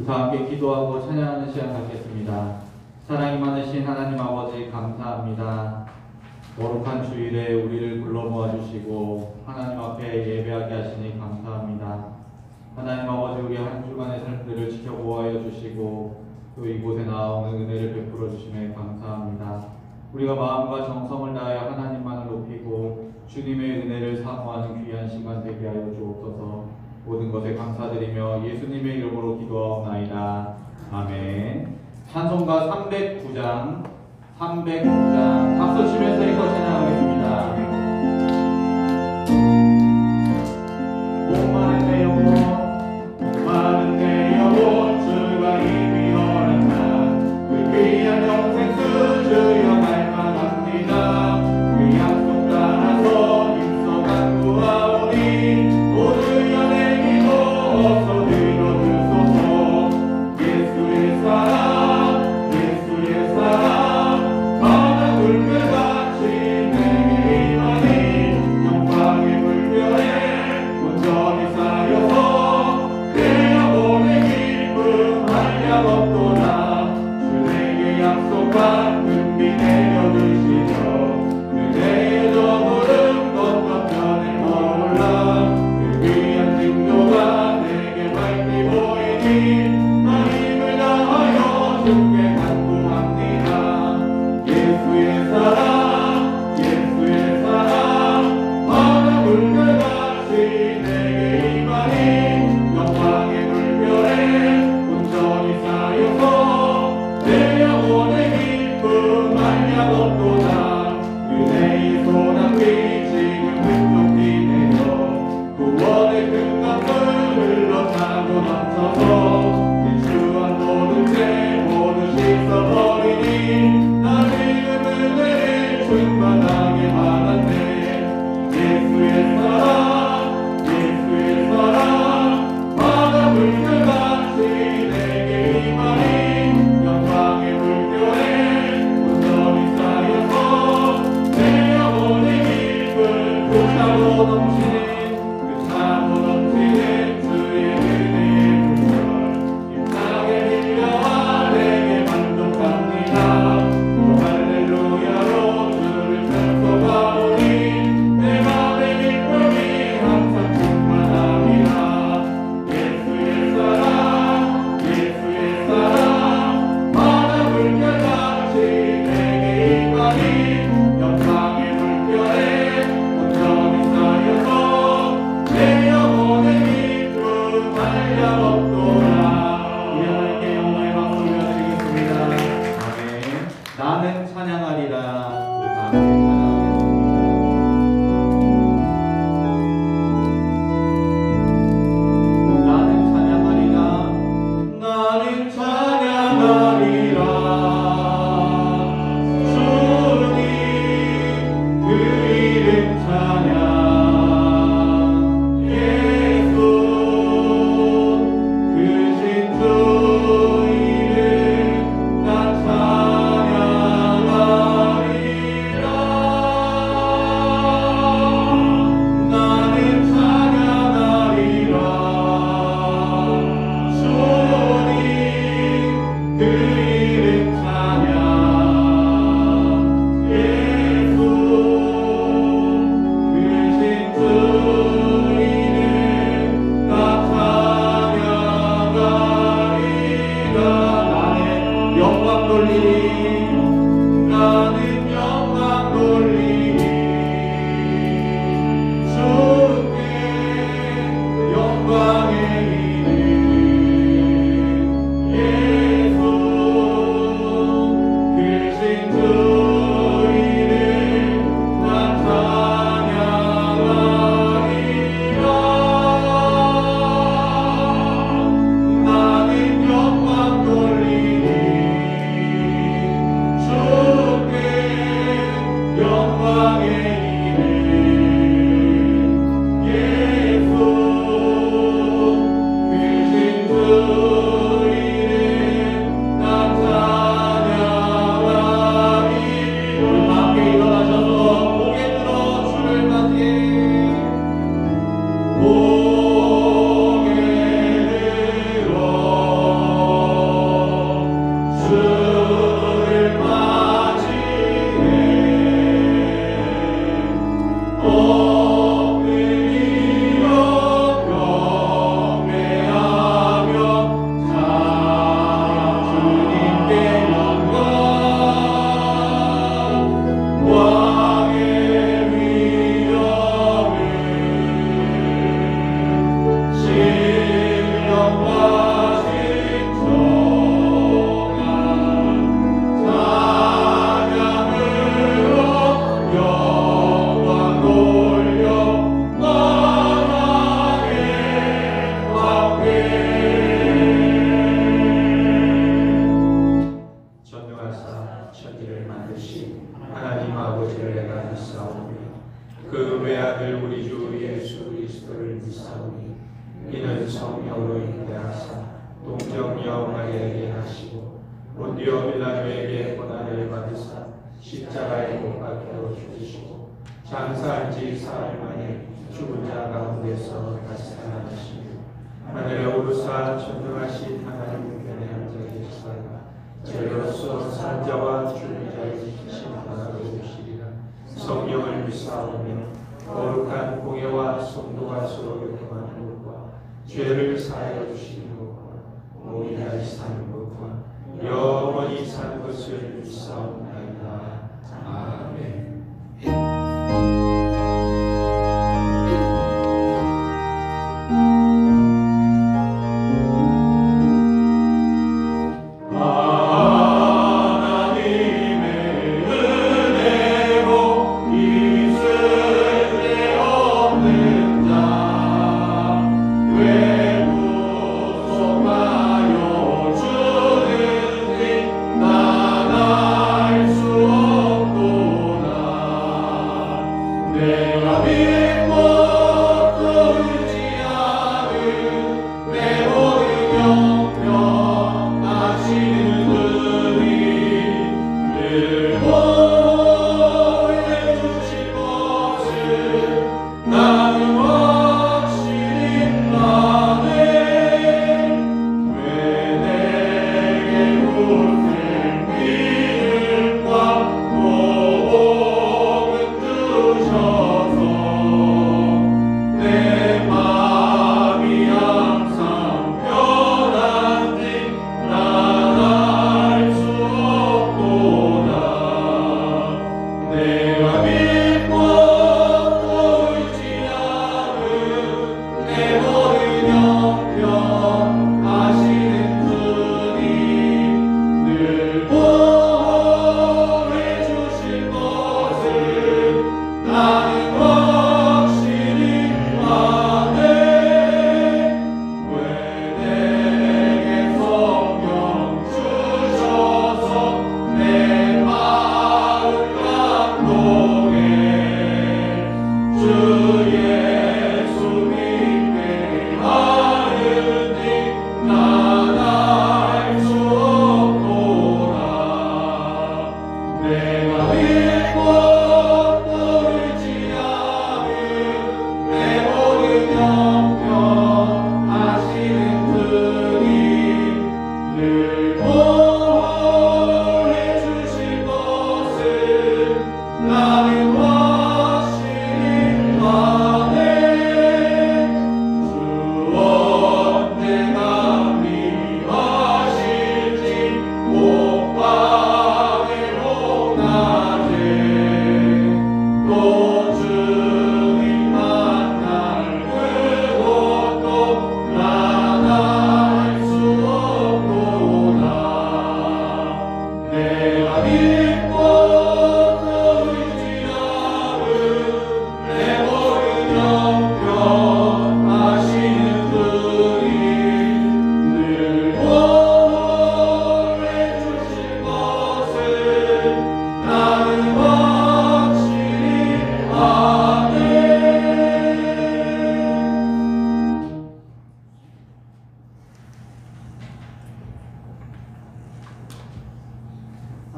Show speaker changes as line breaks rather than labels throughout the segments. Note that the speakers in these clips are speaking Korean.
다 함께 기도하고 찬양하는 시간 갖겠습니다. 사랑이 많으신 하나님 아버지 감사합니다. 거룩한 주일에 우리를 불러 모아주시고 하나님 앞에 예배하게 하시니 감사합니다. 하나님 아버지, 우리 한 주간의 삶들을 지켜보아여 주시고 또 이곳에 나오는 은혜를 베풀어 주심에 감사합니다. 우리가 마음과 정성을 다하여 하나님만을 높이고 주님의 은혜를 사모하는 귀한 시간 되게 하여 주옵소서. 모든 것에 감사드리며 예수님의 이름으로 기도하옵나이다. 아멘. 찬송가 309장 박수 치면서 이거 찬양하겠습니다. 목마른 내 영혼 주가 이미 허락한 그 귀한 영생수 주여 갈망합니다. 그 약속 따라서 힘써 간구하오니 모두 연의 기도 어서 들어주소서. 예수의 사랑 예수의 사랑 바다 물결같이 내게 임하니 영광의 물결에 온전히 쌓여서 내 영혼의 기쁨 한량 없도다. 주 내게 약속한 금비 내려주시며 그대의 저 구름 건너편에 머물라. 그 귀한 증거가 내게 밝히 보이니 나 힘을 다하여 주께 간구합니다. 예수의 사랑 예수의 사랑 바다 물결같이 내게 임하니 영광의 물결에 온전히 쌓여서 내 영혼의 기쁨 한량 없도다. 그대의 소나기 지금 왼쪽이 내려 구원의 큰 강물 흘러차고 넘쳐서 비추한 모든 죄 모두 씻어버리니 나 지금 은혜를 충만하게 받았네. 예수의 사랑 예수의 사랑 바다 물결같이 내게 임하니 영광의 물결에 온전히 쌓여서 내 영혼의 기쁨 그 차고 넘치는 주의 은혜의 물결 힘나게 흘려와 내게 만족합니다. 오 할렐루야로 주를 찬송하오니 내 맘의 기쁨이 항상 충만합니다. 예수의 사랑 바다 물결같이 내게 임하니 영광의 물결에 온전히 쌓여서 내 영혼의 기쁨 한량 없도다. 우리 하나님께 영광의 박수 올려드리겠습니다. 아멘. 나는 찬양하리라. 우리 다 함께 찬양하겠습니다. 나는 찬양하리라. 나는 찬양하리라. 주님 그 이름 찬양. 예수 크신 주 이름 나 찬양하리라. 나는 찬양하리라. 주님 그 이름 찬양. 예수 크신 주 이름 나 찬양하리라. 나는 영광 돌리리. 나는 영광 돌리리. 주께 영광의 이름. 예수 크신 주 이름 나 찬양하리라. 나는 영광 돌리리. 주께
믿사오니 이는 성령으로 잉태하사 동정녀 마리아에게 하시고 본디오 빌라도에게 고난을 받으사 십자가에 못 박혀 죽으시고 장사한 지 사흘 만에 죽은 자 가운데서 다시 살아나시며 하늘에 오르사 전능하신 하나님 편에 앉아 계시다가 저희로서 산 자와 죽은 자를 지키신 하나로 오시리라. 성령을 믿사오며 거룩한 공예와 성도가 서로 교통하는 것과 죄를 사하여 주시는 것과 오늘날 사는 것과 영원히 사는 것을 믿사옵나이다. 아멘.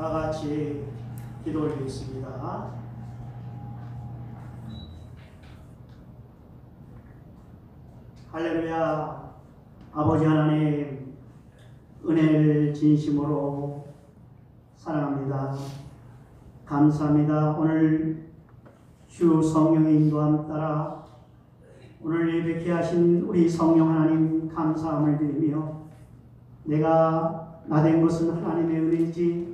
다 같이 기도 올리겠습니다. 할렐루야. 아버지 하나님, 은혜를 진심으로 사랑합니다. 감사합니다. 오늘 주 성령의 인도함 따라 오늘 예배케 하신 우리 성령 하나님 감사함을 드리며, 내가 나된 것은 하나님의 은혜이지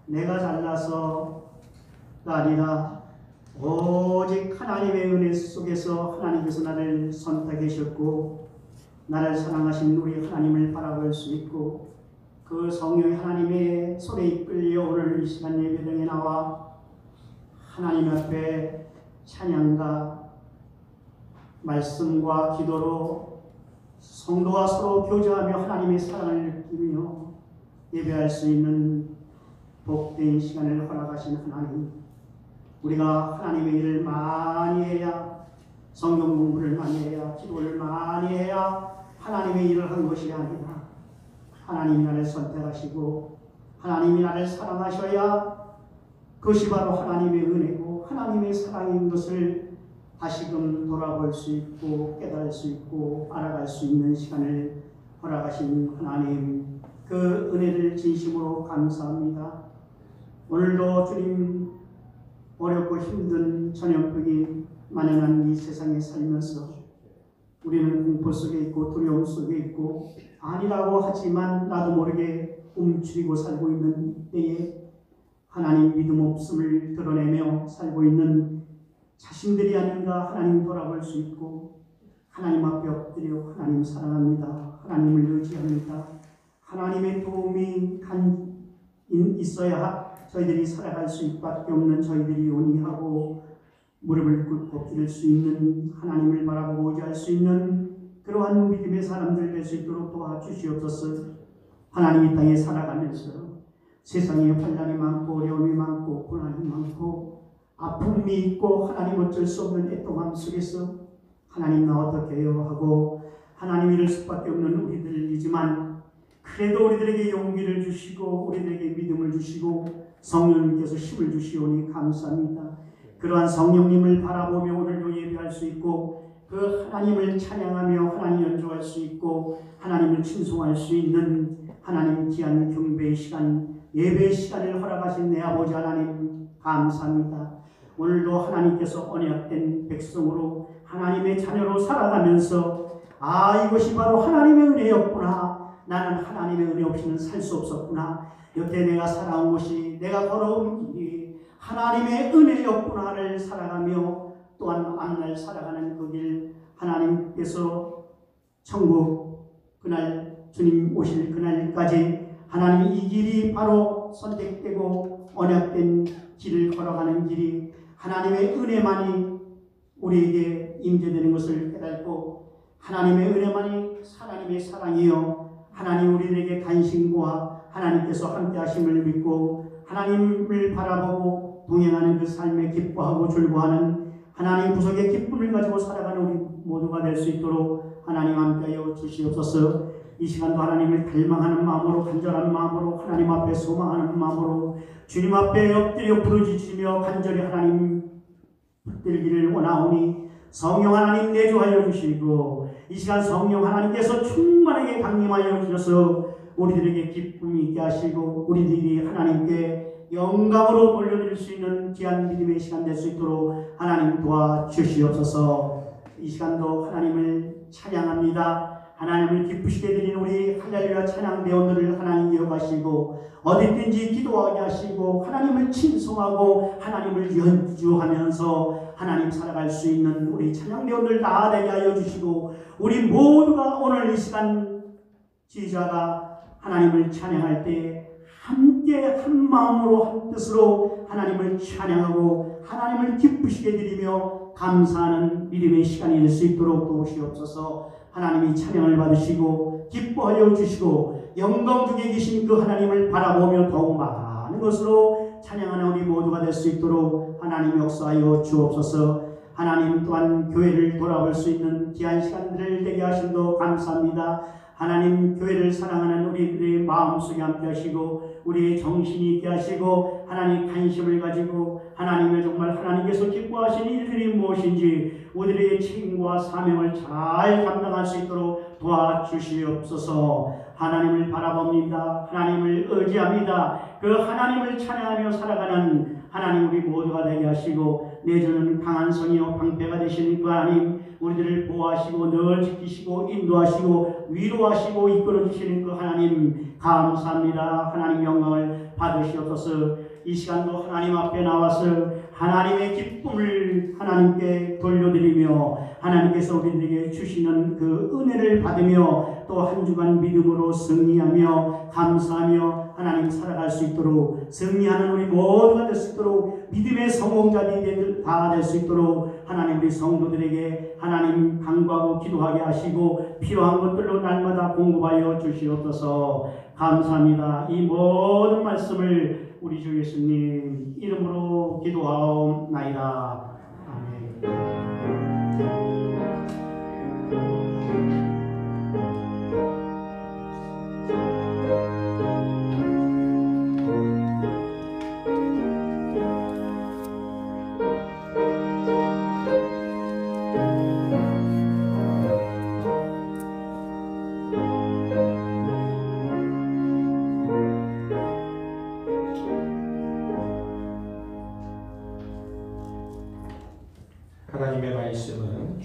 내가 잘나서가 아니라 오직 하나님의 은혜 속에서 하나님께서 나를 선택하셨고 나를 사랑하신 우리 하나님을 바라볼 수 있고, 그 성령의 하나님의 손에 이끌려 오늘 이 시간 예배당에 나와 하나님 앞에 찬양과 말씀과 기도로 성도가 서로 교제하며 하나님의 사랑을 느끼며 예배할 수 있는 복된 시간을 허락하신 하나님, 우리가 하나님의 일을 많이 해야 성경 공부를 많이 해야, 기도를 많이 해야 하나님의 일을 한 것이 아니라 하나님이 나를 선택하시고 하나님이 나를 사랑하셔야 그것이 바로 하나님의 은혜고 하나님의 사랑인 것을 다시금 돌아볼 수 있고 깨달을 수 있고 알아갈 수 있는 시간을 허락하신 하나님, 그 은혜를 진심으로 감사합니다. 오늘도 주님, 어렵고 힘든 전염병이 만연한 이 세상에 살면서 우리는 공포 속에 있고 두려움 속에 있고 아니라고 하지만 나도 모르게 움츠리고 살고 있는 때에 하나님 믿음 없음을 드러내며 살고 있는 자신들이 아닌가 하나님 돌아볼 수 있고 하나님 앞에 엎드려 하나님 사랑합니다. 하나님을 의지합니다. 하나님의 도움이 있어야 저희들이 살아갈 수밖에 없는 저희들이 온이하고 무릎을 꿇고 기를 수 있는, 하나님을 바라보고 의지할 수 있는 그러한 믿음의 사람들 될 수 있도록 도와주시옵소서. 하나님 이 땅에 살아가면서 세상에 환난이 많고 어려움이 많고 고난이 많고 아픔이 있고 하나님 어쩔 수 없는 애통함 속에서 하나님 나 어떻게 해요 하고 하나님 이럴 수밖에 없는 우리들이지만 그래도 우리들에게 용기를 주시고 우리들에게 믿음을 주시고 성령님께서 힘을 주시오니 감사합니다. 그러한 성령님을 바라보며 오늘도 예배할 수 있고 그 하나님을 찬양하며 하나님 연주할 수 있고 하나님을 칭송할 수 있는 하나님 귀한 경배의 시간, 예배의 시간을 허락하신 내 아버지 하나님 감사합니다. 오늘도 하나님께서 언약된 백성으로 하나님의 자녀로 살아가면서 이것이 바로 하나님의 은혜였구나. 나는 하나님의 은혜 없이는 살 수 없었구나. 여태 내가 살아온 것이, 내가 걸어온 길이 하나님의 은혜였구나를 살아가며 또한 앞날 살아가는 그 길, 하나님께서 천국 그날 주님 오실 그날까지 하나님 이 길이 바로 선택되고 언약된 길을 걸어가는 길이 하나님의 은혜만이 우리에게 임재되는 것을 깨닫고 하나님의 은혜만이 하나님의 사랑이요 하나님 우리에게 간신과 하나님께서 함께 하심을 믿고 하나님을 바라보고 동행하는 그 삶에 기뻐하고 즐거워하는 하나님 구속의 기쁨을 가지고 살아가는 우리 모두가 될 수 있도록 하나님 함께하여 주시옵소서. 이 시간도 하나님을 갈망하는 마음으로, 간절한 마음으로, 하나님 앞에 소망하는 마음으로 주님 앞에 엎드려 부르짖으며 간절히 하나님 붙들기를 원하오니 성령 하나님 내주하여 주시고 이 시간 성령 하나님께서 충만하게 강림하여 주셔서 우리들에게 기쁨이 있게 하시고 우리들이 하나님께 영광으로 돌려드릴 수 있는 귀한 믿음의 시간 될 수 있도록 하나님 도와주시옵소서. 이 시간도 하나님을 찬양합니다. 하나님을 기쁘시게 드리는 우리 할렐루야 찬양 대원들을 하나님 이어가시고 어디든지 기도하게 하시고 하나님을 칭송하고 하나님을 연주하면서 하나님 살아갈 수 있는 우리 찬양 대원들 다 되게 하여 주시고 우리 모두가 오늘 이 시간 지휘자가 하나님을 찬양할 때 함께 한 마음으로 한 뜻으로 하나님을 찬양하고 하나님을 기쁘시게 드리며 감사하는 믿음의 시간이 될 수 있도록 도우시옵소서. 하나님이 찬양을 받으시고 기뻐하여 주시고 영광 중에 계신 그 하나님을 바라보며 더욱 많은 것으로 찬양하는 우리 모두가 될 수 있도록 하나님 역사하여 주옵소서. 하나님 또한 교회를 돌아볼 수 있는 귀한 시간들을 되게 하심도 감사합니다. 하나님 교회를 사랑하는 우리들의 마음속에 함께 하시고 우리의 정신이 있게 하시고 하나님 관심을 가지고 하나님의 정말 하나님께서 기뻐하시는 일들이 무엇인지 우리들의 책임과 사명을 잘 감당할 수 있도록 도와주시옵소서. 하나님을 바라봅니다. 하나님을 의지합니다. 그 하나님을 찬양하며 살아가는 하나님 우리 모두가 되게 하시고 내주는 강한 성이요 방패가 되시는 그 하나님 우리들을 보호하시고 늘 지키시고 인도하시고 위로하시고 이끌어주시는 그 하나님 감사합니다. 하나님 영광을 받으시옵소서. 이 시간도 하나님 앞에 나와서 하나님의 기쁨을 하나님께 돌려드리며 하나님께서 우리들에게 주시는 그 은혜를 받으며 또 한 주간 믿음으로 승리하며 감사하며 하나님 살아갈 수 있도록 승리하는 우리 모두가 될 수 있도록 믿음의 성공자들이 다 될 수 있도록 하나님 우리 성도들에게 하나님 간구하고 기도하게 하시고 필요한 것들로 날마다 공급하여 주시옵소서. 감사합니다. 이 모든 말씀을 우리 주 예수님 이름으로 기도하옵나이다. 아멘.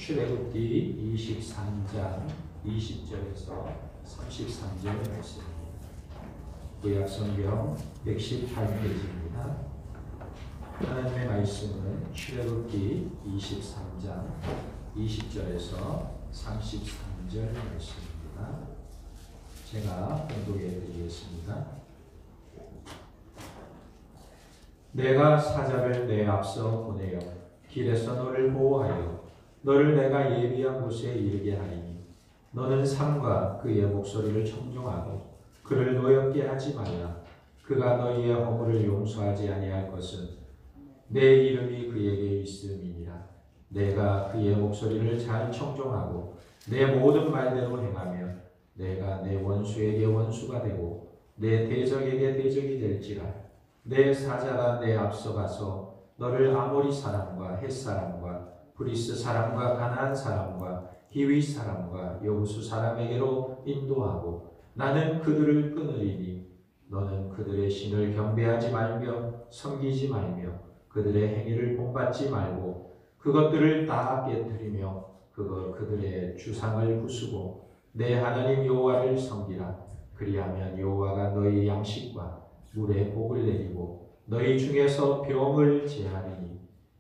출애굽기 23장 20절에서 33절 말씀입니다. 구약성경 118페이지입니다. 하나님의 말씀은 출애굽기 23장 20절에서 33절 말씀입니다. 제가 봉독해 드리겠습니다. 내가 사자를 내 앞서 보내어 길에서 너를 보호하여 너를 내가 예비한 곳에 이르게 하리니 너는 삼가 그의 목소리를 청종하고 그를 노엽게 하지 말라. 그가 너희의 허물을 용서하지 아니할 것은 내 이름이 그에게 있음이니라. 내가 그의 목소리를 잘 청종하고 내 모든 말대로 행하며 내가 내 원수에게 원수가 되고 내 대적에게 대적이 될지라. 내 사자가 내 앞서 가서 너를 아모리 사람과 헷 사람과 브리스 사람과 가나안 사람과 히위 사람과 여부수 사람에게로 인도하고 나는 그들을 끊으리니 너는 그들의 신을 경배하지 말며 섬기지 말며 그들의 행위를 본받지 말고 그것들을 다 깨뜨리며 그들의 주상을 부수고 내 하나님 여호와를 섬기라. 그리하면 여호와가 너희 양식과 물에 복을 내리고 너희 중에서 병을 제하리니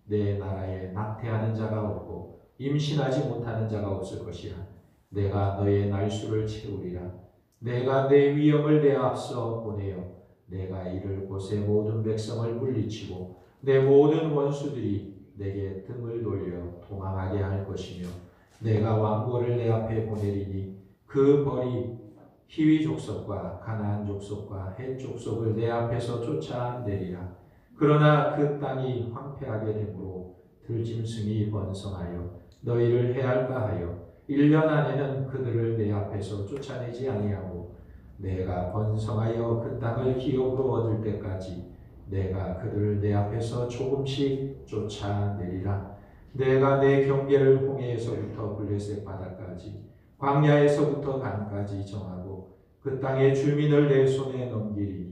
내 나라에 낙태하는 자가 없고 임신하지 못하는 자가 없을 것이라. 내가 너의 날수를 채우리라. 내가 내 위엄을 내 앞서 보내어 내가 이를 곳의 모든 백성을 물리치고 내 모든 원수들이 내게 등을 돌려 도망하게 할 것이며 내가 왕고를 내 앞에 보내리니 그 벌이 히위 족속과 가나안 족속과 헷 족속을 내 앞에서 쫓아내리라. 그러나 그 땅이 황폐하게 되므로 들짐승이 번성하여 너희를 해할까 하여 1년 안에는 그들을 내 앞에서 쫓아내지 아니하고 내가 번성하여 그 땅을 기업으로 얻을 때까지 내가 그들을 내 앞에서 조금씩 쫓아내리라. 내가 내 경계를 홍해에서부터 블레셋 바다까지 광야에서부터 간까지 정하고 그 땅의 주민을 내 손에 넘기리니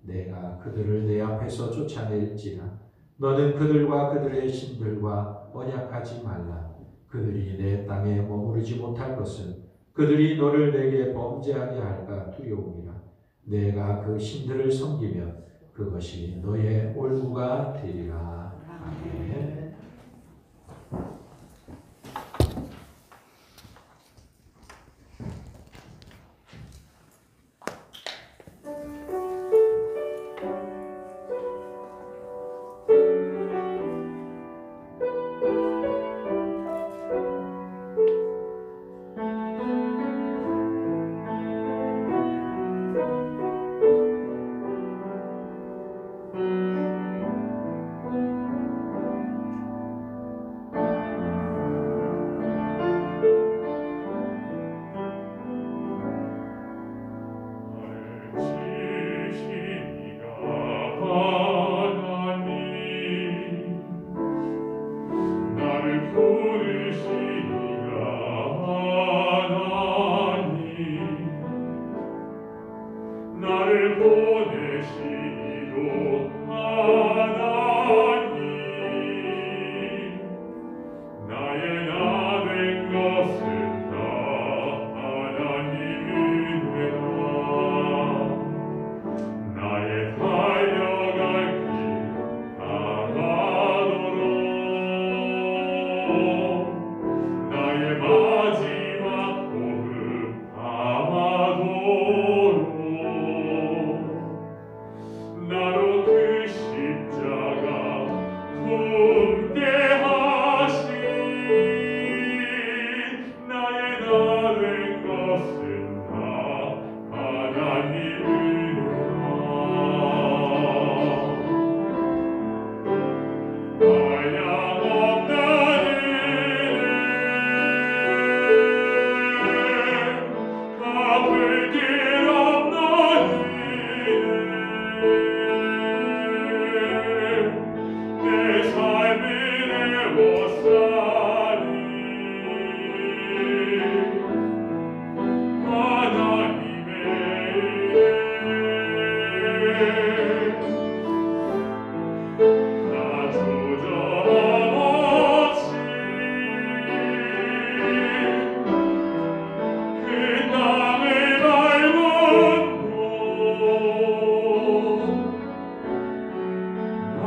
내가 그들을 내 앞에서 쫓아낼지라. 너는 그들과 그들의 신들과 언약하지 말라. 그들이 내 땅에 머무르지 못할 것은 그들이 너를 내게 범죄하게 할까 두려움이라. 내가 그 신들을 섬기면 그것이 너의 올무가 되리라. 아멘.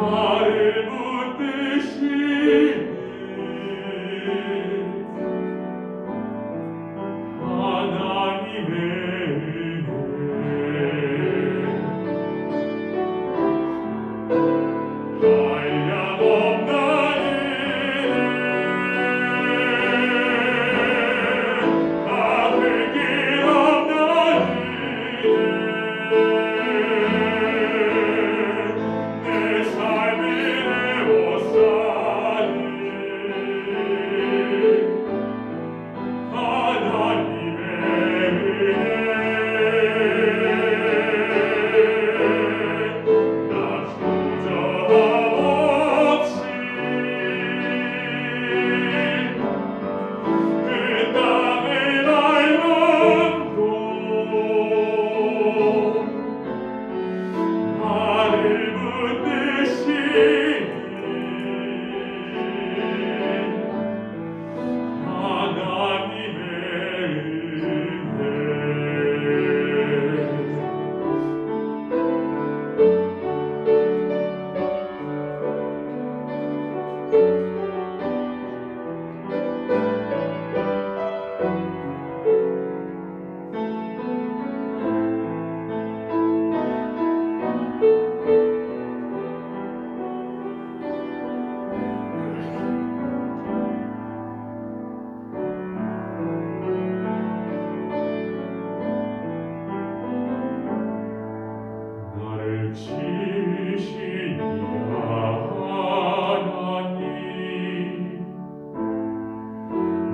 나를 붙드시는 하나님의 은혜 한량없는 은혜 가득히 없는 은혜 내 삶이 내워싸니 하나님의 은혜 나 주저함 없이 그 땅의 맑음도 나를 붙드시니 하나님의 은혜 나를 지으시니 하나님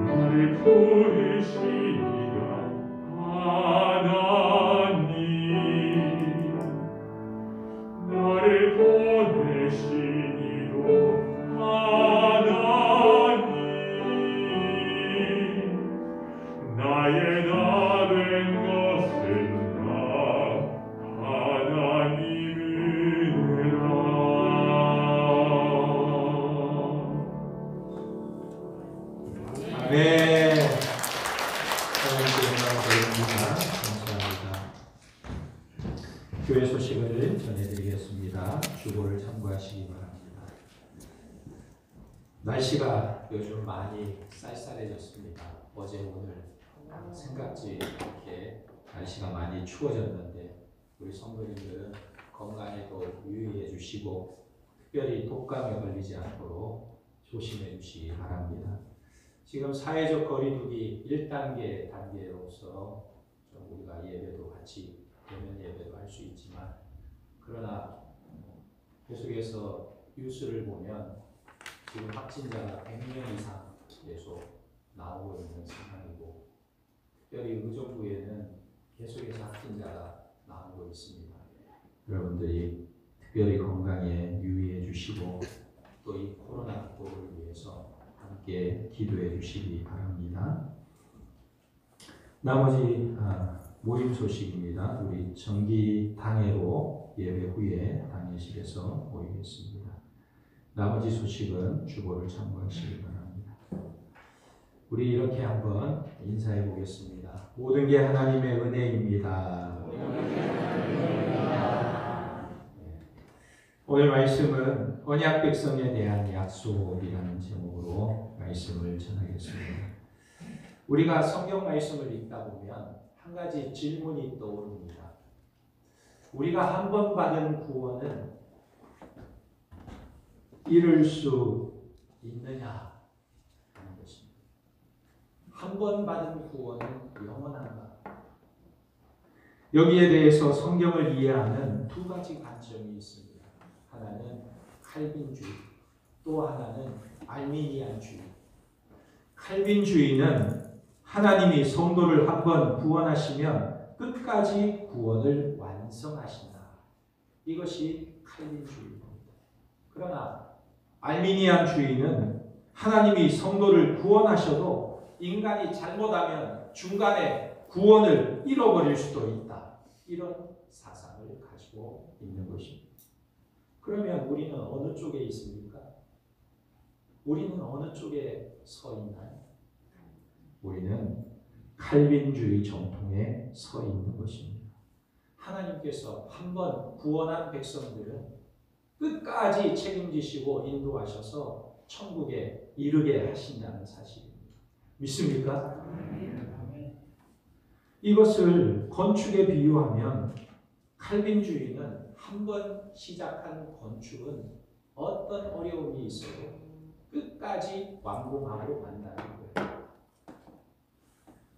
나를 부르시니가 하나님 나를 보내시니도 하나님 나의 나 된 것은 다 하나님이라
아멘. 하나님께 영광 돌립니다. 감사합니다. 교회 소식을 전해드리겠습니다. 주보를 참고하시기 바랍니다. 날씨가 요즘 많이 쌀쌀해졌습니다. 어제 오늘 생각지 않게 날씨가 많이 추워졌는데 우리 성도님들은 건강에도 유의해 주시고 특별히 독감에 걸리지 않도록 조심해 주시기 바랍니다. 지금 사회적 거리두기 1단계 단계로서 좀 우리가 예배도 같이 대면 예배도 할 수 있지만 그러나 계속해서 뉴스를 보면 지금 확진자가 100명 이상 계속 나오고 있는 상황이고 특별히 의정부에는 계속해서 확진자가 나오고 있습니다. 여러분들이 특별히 건강에 유의해 주시고 또 이 코로나 극복을 위해서 함께 기도해 주시기 바랍니다. 나머지 모임 소식입니다. 우리 정기 당회로 예배 후에 당회실에서 모이겠습니다. 나머지 소식은 주보를 참고하시기 바랍니다. 우리 이렇게 한번 인사해 보겠습니다. 모든 게 하나님의 은혜입니다. 오늘 말씀은 언약 백성에 대한 약속이라는 제목으로 말씀을 전하겠습니다. 우리가 성경 말씀을 읽다 보면 한 가지 질문이 떠오릅니다. 우리가 한 번 받은 구원은 이룰 수 있느냐 하는 것입니다. 한 번 받은 구원은 영원한가? 여기에 대해서 성경을 이해하는 두 가지 관점이 있습니다. 하나는 칼빈주의, 또 하나는 알미니안주의. 칼빈주의는 하나님이 성도를 한번 구원하시면 끝까지 구원을 완성하신다. 이것이 칼빈주의입니다. 그러나 알미니안주의는 하나님이 성도를 구원하셔도 인간이 잘못하면 중간에 구원을 잃어버릴 수도 있다. 이런 사상을 가지고 있는 것입니다. 그러면 우리는 어느 쪽에 있습니까? 우리는 어느 쪽에 서 있나요? 우리는 칼빈주의 정통에 서 있는 것입니다. 하나님께서 한번 구원한 백성들은 끝까지 책임지시고 인도하셔서 천국에 이르게 하신다는 사실입니다. 믿습니까? 이것을 건축에 비유하면 칼빈주의는 한 번 시작한 건축은 어떤 어려움이 있어도 끝까지 완공하고 만다는 거예요.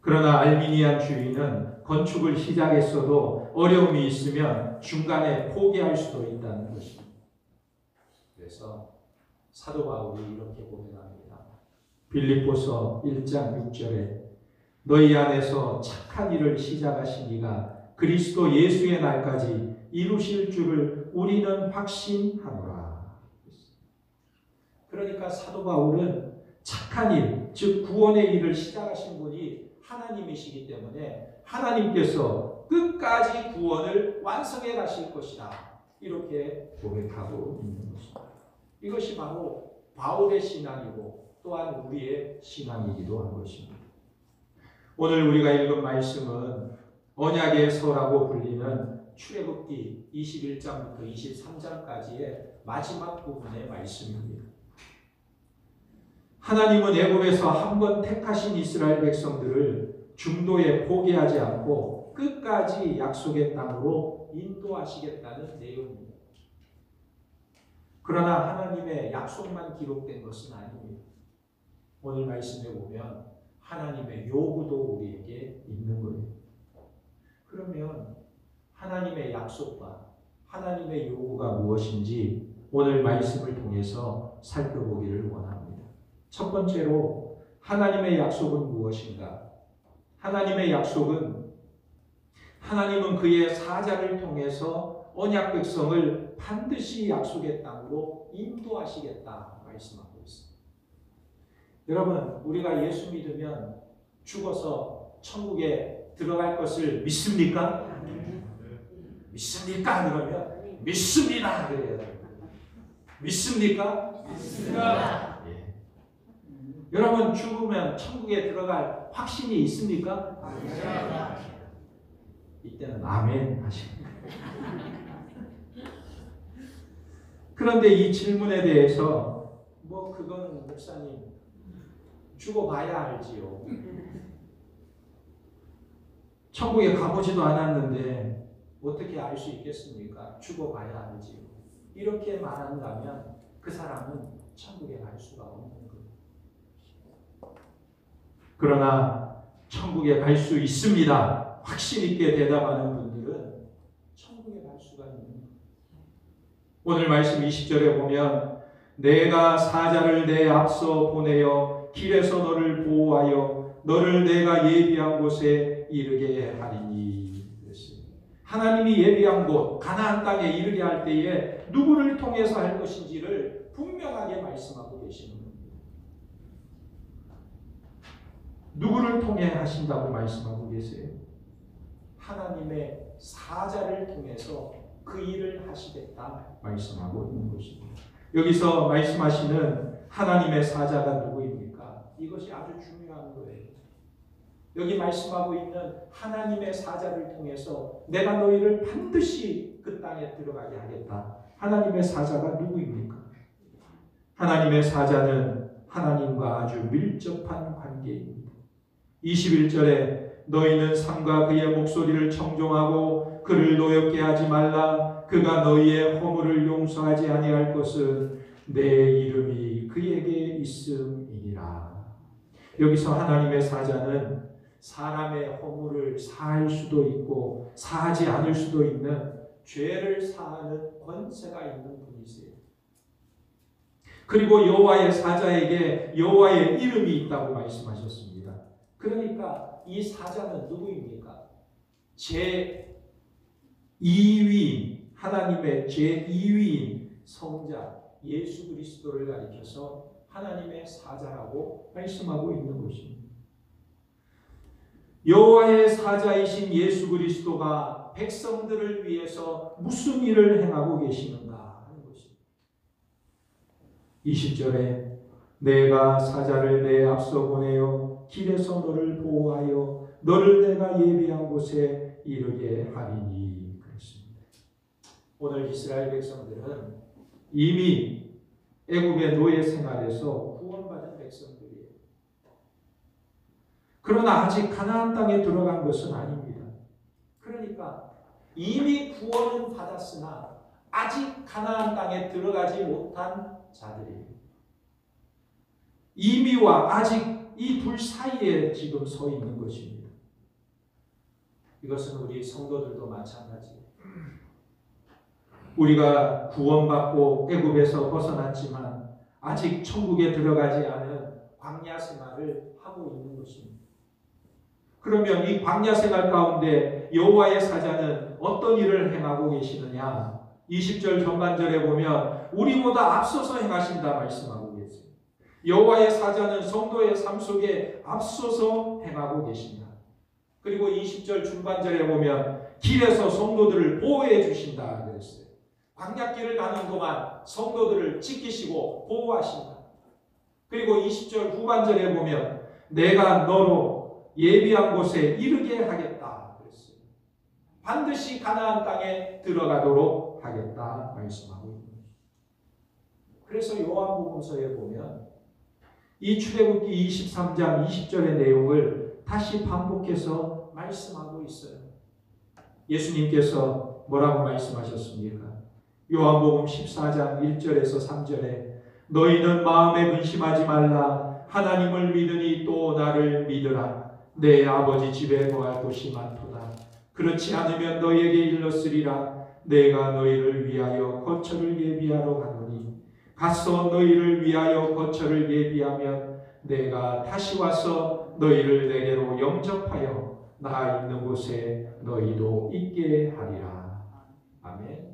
그러나 알미니안주의는 건축을 시작했어도 어려움이 있으면 중간에 포기할 수도 있다는 것입니다. 그래서 사도 바울이 이렇게 고백합니다. 빌립보서 1장 6절에 너희 안에서 착한 일을 시작하신 이가 그리스도 예수의 날까지 이루실 줄을 우리는 확신하노라. 그러니까 사도 바울은 착한 일, 즉 구원의 일을 시작하신 분이 하나님이시기 때문에 하나님께서 끝까지 구원을 완성해 가실 것이다. 이렇게 고백하고 있는 것입니다. 이것이 바로 바울의 신앙이고 또한 우리의 신앙이기도 한 것입니다. 오늘 우리가 읽은 말씀은 언약의 서라고 불리는 출애굽기 21장부터 23장까지의 마지막 부분의 말씀입니다. 하나님은 애굽에서 한 번 택하신 이스라엘 백성들을 중도에 포기하지 않고 끝까지 약속의 땅으로 인도하시겠다는 내용입니다. 그러나 하나님의 약속만 기록된 것은 아닙니다. 오늘 말씀에 보면 하나님의 요구도 우리에게 있는 거예요. 그러면 하나님의 약속과 하나님의 요구가 무엇인지 오늘 말씀을 통해서 살펴보기를 원합니다. 첫 번째로 하나님의 약속은 무엇인가? 하나님의 약속은 하나님은 그의 사자를 통해서 언약 백성을 반드시 약속의 땅으로 인도하시겠다 말씀하고 있습니다. 여러분, 우리가 예수 믿으면 죽어서 천국에 들어갈 것을 믿습니까? 믿습니까? 그러면 믿습니다. 그래야 돼요. 믿습니까? 믿습니다. 예. 여러분, 죽으면 천국에 들어갈 확신이 있습니까? 이때는 아멘 하십니다. 그런데 이 질문에 대해서 그거는 목사님 죽어봐야 알지요. 천국에 가보지도 않았는데 어떻게 알 수 있겠습니까? 죽어봐야 알지요. 이렇게 말한다면 그 사람은 천국에 갈 수가 없는 거예요. 그러나 천국에 갈 수 있습니다. 확신 있게 대답하는 분들은 천국에 갈 수가 있는 거예요. 오늘 말씀 20절에 보면 내가 사자를 내 앞서 보내어 길에서 너를 보호하여 너를 내가 예비한 곳에 이르게 하리니. 하나님이 예비한 곳 가나안 땅에 이르게 할 때에 누구를 통해서 할 것인지를 분명하게 말씀하고 계시는 겁니다. 누구를 통해 하신다고 말씀하고 계세요? 하나님의 사자를 통해서 그 일을 하시겠다 말씀하고 있는 것입니다. 여기서 말씀하시는 하나님의 사자가 누구입니까? 이것이 아주 중요한 거예요. 여기 말씀하고 있는 하나님의 사자를 통해서 내가 너희를 반드시 그 땅에 들어가게 하겠다. 하나님의 사자가 누구입니까? 하나님의 사자는 하나님과 아주 밀접한 관계입니다. 21절에 너희는 삼가 그의 목소리를 청종하고 그를 노엽게 하지 말라. 그가 너희의 허물을 용서하지 아니할 것은 내 이름이 그에게 있음이니라. 여기서 하나님의 사자는 사람의 허물을 사할 수도 있고 사하지 않을 수도 있는 죄를 사하는 권세가 있는 분이세요. 그리고 여호와의 사자에게 여호와의 이름이 있다고 말씀하셨습니다. 그러니까 이 사자는 누구입니까? 제2위인 하나님의 제2위인 성자 예수 그리스도를 가리켜서 하나님의 사자라고 말씀하고 있는 것입니다. 여호와의 사자이신 예수 그리스도가 백성들을 위해서 무슨 일을 행하고 계시는가 하는 것입니다. 20절에 내가 사자를 내 앞서 보내어 길에서 너를 보호하여 너를 내가 예비한 곳에 이르게 하리니 그랬습니다. 오늘 이스라엘 백성들은 이미 애굽의 노예 생활에서 구원받은 백성들이에요. 그러나 아직 가나안 땅에 들어간 것은 아닙니다. 그러니까 이미 구원은 받았으나 아직 가나안 땅에 들어가지 못한 자들이에요. 이미와 아직 이 둘 사이에 지금 서 있는 것입니다. 이것은 우리 성도들도 마찬가지예요. 우리가 구원받고 애굽에서 벗어났지만 아직 천국에 들어가지 않은 광야 생활을 하고 있는 것입니다. 그러면 이 광야 생활 가운데 여호와의 사자는 어떤 일을 행하고 계시느냐? 20절 전반절에 보면 우리보다 앞서서 행하신다 말씀하고 계세요. 여호와의 사자는 성도의 삶 속에 앞서서 행하고 계신다. 그리고 20절 중반절에 보면 길에서 성도들을 보호해 주신다 그랬어요. 광야길을 가는 동안 성도들을 지키시고 보호하신다. 그리고 20절 후반절에 보면 내가 너로 예비한 곳에 이르게 하겠다 그랬어요. 반드시 가나안 땅에 들어가도록 하겠다 말씀하고 있는 거예요. 그래서 요한복음서에 보면 이 출애굽기 23장 20절의 내용을 다시 반복해서 말씀하고 있어요. 예수님께서 뭐라고 말씀하셨습니까? 요한복음 14장 1절에서 3절에 너희는 마음에 근심하지 말라. 하나님을 믿으니 또 나를 믿으라. 내 아버지 집에 거할 곳이 많도다. 그렇지 않으면 너희에게 일렀으리라. 내가 너희를 위하여 거처를 예비하러 가노니 가서 너희를 위하여 거처를 예비하면 내가 다시 와서 너희를 내게로 영접하여 나 있는 곳에 너희도 있게 하리라. 아멘.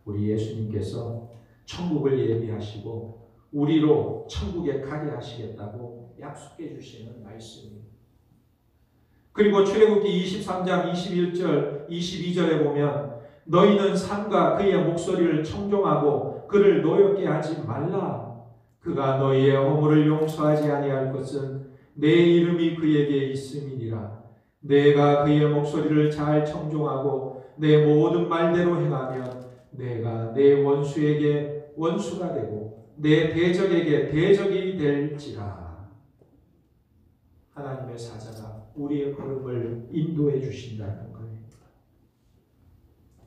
우리 예수님께서 천국을 예비하시고 우리로 천국에 가게 하시겠다고 약속해 주시는 말씀입니다. 그리고 출애굽기 23장 21절 22절에 보면 너희는 산과 그의 목소리를 청종하고 그를 노엽게 하지 말라. 그가 너희의 허물을 용서하지 아니할 것은 내 이름이 그에게 있음이니라. 내가 그의 목소리를 잘 청종하고 내 모든 말대로 행하면 내가 내 원수에게 원수가 되고 내 대적에게 대적이 될지라. 하나님의 사자가 우리의 걸음을 인도해 주신다는 거예요.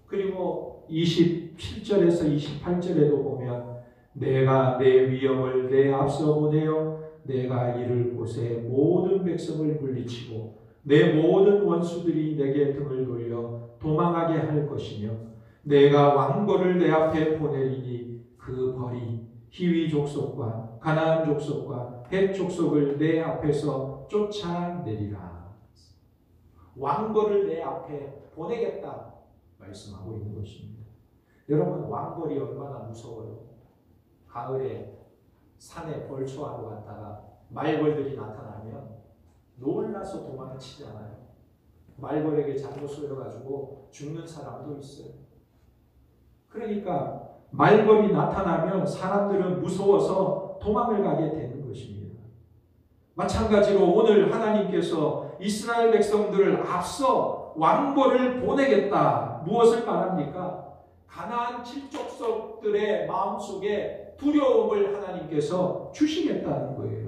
그리고 27절에서 28절에도 보면 내가 내 위엄을 내 앞서 보내어 내가 이를 곳에 모든 백성을 물리치고 내 모든 원수들이 내게 등을 돌려 도망하게 할 것이며 내가 왕벌을 내 앞에 보내리니 그 벌이 히위 족속과 가나안 족속과 헷 족속을 내 앞에서 쫓아내리라. 왕벌을 내 앞에 보내겠다 말씀하고 있는 것입니다. 여러분, 왕벌이 얼마나 무서워요. 가을에 산에 벌초하러 갔다가 말벌들이 나타나면 놀라서 도망치잖아요. 말벌에게 잘못 쏘여가지고 죽는 사람도 있어요. 그러니까 말벌이 나타나면 사람들은 무서워서 도망을 가게 되는 것입니다. 마찬가지로 오늘 하나님께서 이스라엘 백성들을 앞서 왕벌을 보내겠다. 무엇을 말합니까? 가나안 칠족속들의 마음속에 두려움을 하나님께서 주시겠다는 거예요.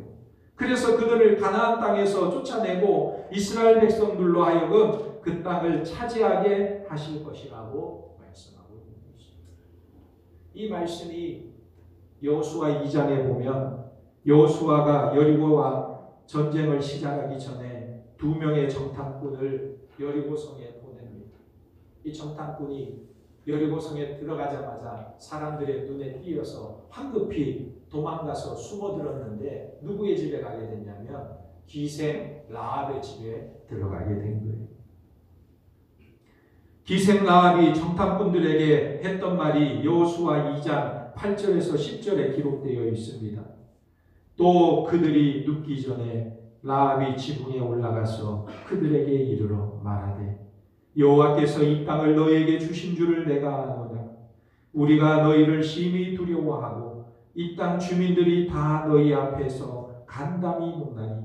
그래서 그들을 가나안 땅에서 쫓아내고 이스라엘 백성들로 하여금 그 땅을 차지하게 하실 것이라고 말씀하고 있는 것입니다. 이 말씀이 여호수아 2장에 보면 여호수아가 여리고와 전쟁을 시작하기 전에 2명의 정탐꾼을 여리고성에 보냅니다. 이 정탐꾼이 여리고성에 들어가자마자 사람들의 눈에 띄어서 황급히 도망가서 숨어들었는데 누구의 집에 가게 됐냐면 기생 라합의 집에 들어가게 된 거예요. 기생 라합이 정탐꾼들에게 했던 말이 여호수아 2장 8절에서 10절에 기록되어 있습니다. 또 그들이 눕기 전에 라합이 지붕에 올라가서 그들에게 이르러 말하되 여호와께서 이 땅을 너희에게 주신 줄을 내가 아노냐. 우리가 너희를 심히 두려워하고 이 땅 주민들이 다 너희 앞에서 간담이 녹나니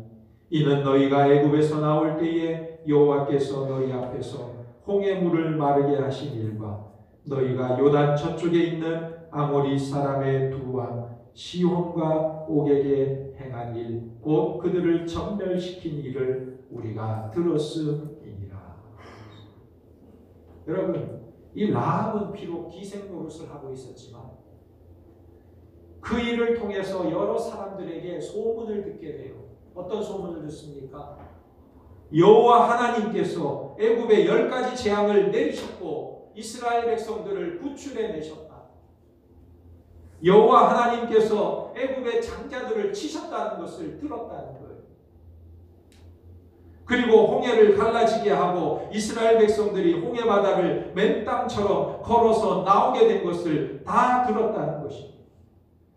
이는 너희가 애굽에서 나올 때에 여호와께서 너희 앞에서 홍해 물을 마르게 하신 일과 너희가 요단 저쪽에 있는 아모리 사람의 두 왕 시혼과 옥에게 행한 일 곧 그들을 전멸시킨 일을 우리가 들었음이니라. 여러분, 이 라합은 비록 기생 노릇을 하고 있었지만 그 일을 통해서 여러 사람들에게 소문을 듣게 돼요. 어떤 소문을 듣습니까? 여호와 하나님께서 애굽에 10가지 재앙을 내리셨고 이스라엘 백성들을 구출해 내셨다. 여호와 하나님께서 애굽의 장자들을 치셨다는 것을 들었다는 거예요. 그리고 홍해를 갈라지게 하고 이스라엘 백성들이 홍해 바다를 맨땅처럼 걸어서 나오게 된 것을 다 들었다는 것입니다.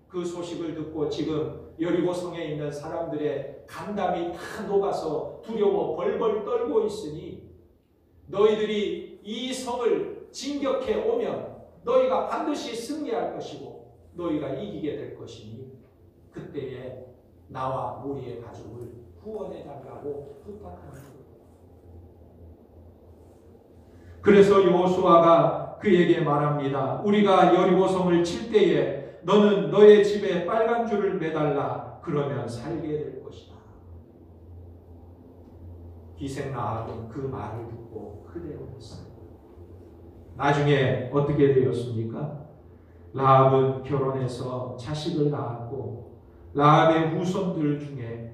그 소식을 듣고 지금 여리고 성에 있는 사람들의 간담이 다 녹아서 두려워 벌벌 떨고 있으니 너희들이 이 성을 진격해 오면 너희가 반드시 승리할 것이고 너희가 이기게 될 것이니 그때에 나와 우리의 가족을 구원해 달라고 부탁하는 거예요. 그래서 여호수아가 그에게 말합니다. 우리가 여리고성을 칠 때에 너는 너의 집에 빨간 줄을 매달라. 그러면 살게 될 것이다. 기생 라합은 그 말을 듣고 그대로 했어요. 나중에 어떻게 되었습니까? 라합은 결혼해서 자식을 낳았고 라합의 후손들 중에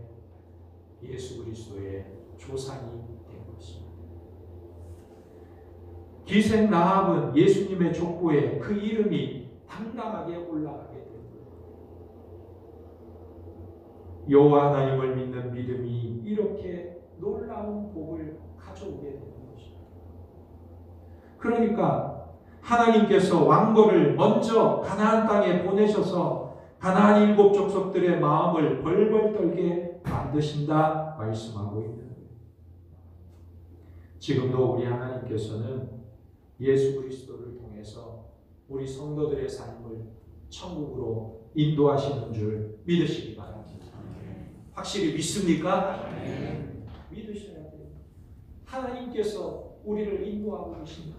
예수 그리스도의 조상이 된 것입니다. 기생 라합은 예수님의 족보에 그 이름이 당당하게 올라가게 된 거예요. 여호와 하나님을 믿는 믿음이 이렇게 놀라운 복을 가져오게 되는 것입니다. 그러니까 하나님께서 왕거를 먼저 가나안 땅에 보내셔서 가나안 7 족속들의 마음을 벌벌 떨게 만드신다 말씀하고 있는 거예요. 지금도 우리 하나님께서는 예수 그리스도를 통해서 우리 성도들의 삶을 천국으로 인도하시는 줄 믿으시기 바랍니다. 확실히 믿습니까? 믿으셔야 돼요. 하나님께서 우리를 인도하고 계십니다.